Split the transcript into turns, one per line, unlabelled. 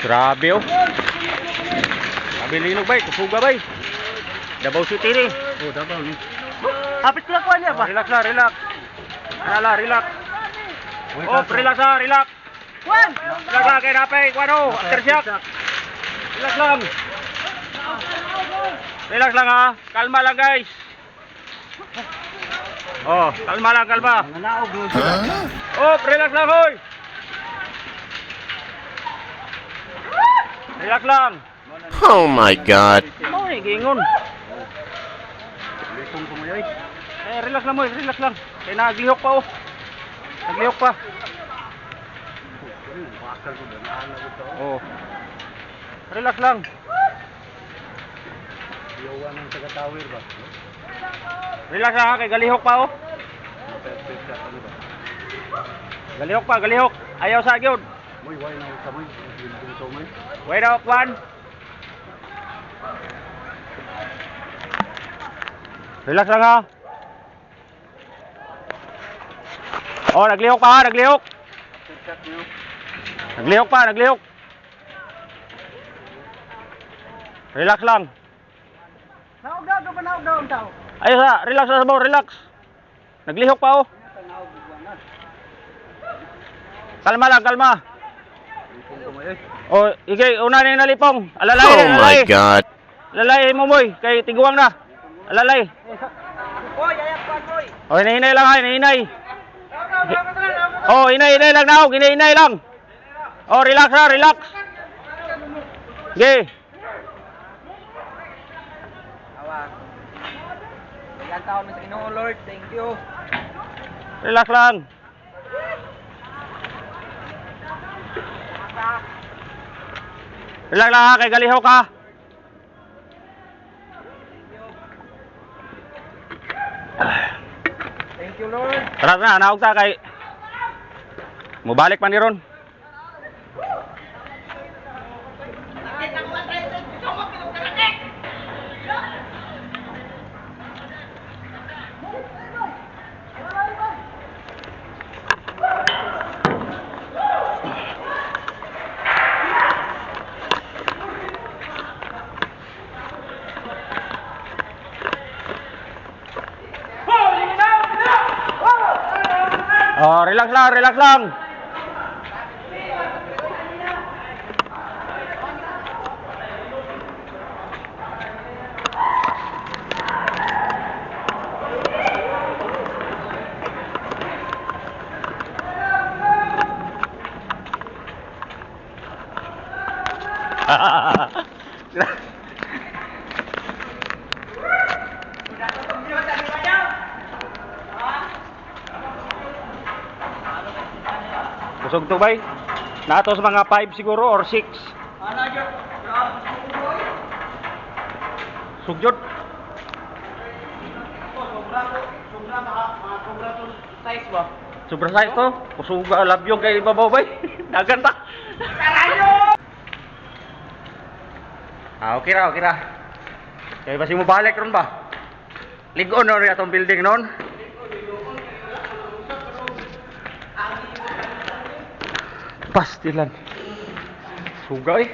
Grabe oh. Grabe linog bay, kusuga bay. Davao City ni.
Oh, Davao ni.
Hapit ko lang kuha niya ba?
Relax lang, relax. Ala, relax. Oh, relax lang, relax.
Kuhan!
Relax lang, kaya napay, kuano, aftershock. Relax lang. Relax lang ha, kalma lang guys. Oh, kalma lang, kalma.
Nanaog mo sila.
Oh, relax lang hoy. Relax lang.
Oh my God.
Ano ni gingon?
Lesson ko mo yoy.
Relax lang mo, relax lang. Kaya naglihok pa oh. Naglihok pa.
Bakal ko na ko.
Oh. Relax lang.
Iyawan ng taga tower ba?
Relax lang ha, kay galihok pa oh.
Perfect ka ano ba?
Galihok pa, galihok. Ayaw sa gyud.
Moy, why na sa moy? Building to moy.
Wait out, one. Relax lang ha. Oh, naglihok pa ha, naglihok.
Check niyo.
Naglihok pa, naglihok. Relax lang.
Naog daw, ito pa naog daw ang tao.
Ayos ha, relax lang sa mo, relax. Naglihok pa oh. Kalma lang, kalma.
Lesson ko mo yoy.
Oh, igay, una na yung nalipong. Alalay,
Oh my
alalay.
God.
Alalay mo boy, kay tiguang na. Alalay.
Boy, ayak pa, boy.
Oh, hinahinay lang ha, hinahinay. Oh, hinay lang na, hinay lang. Oh, relax ha, relax. Okay.
Awa. Ilang taon na sa Ginoo, Lord. Thank you.
Relax lang. Relax lang ha, kay galihok ha.
Thank you, Lord.
Tara na, naog ta kay mubalik man ni ron. Oh, relax lang, relax lang. Kusog to bay? Nato sa mga 5 siguro or 6. Sugjod.
Size ba?
Sobra size to. Kusuga labyog kay ibabaw bay. Dagan ta. Ah, okay ra, okay ra. Kaya basi mo balik ron ba? Ligon no rin atong building noon. Pastilan. Suga eh.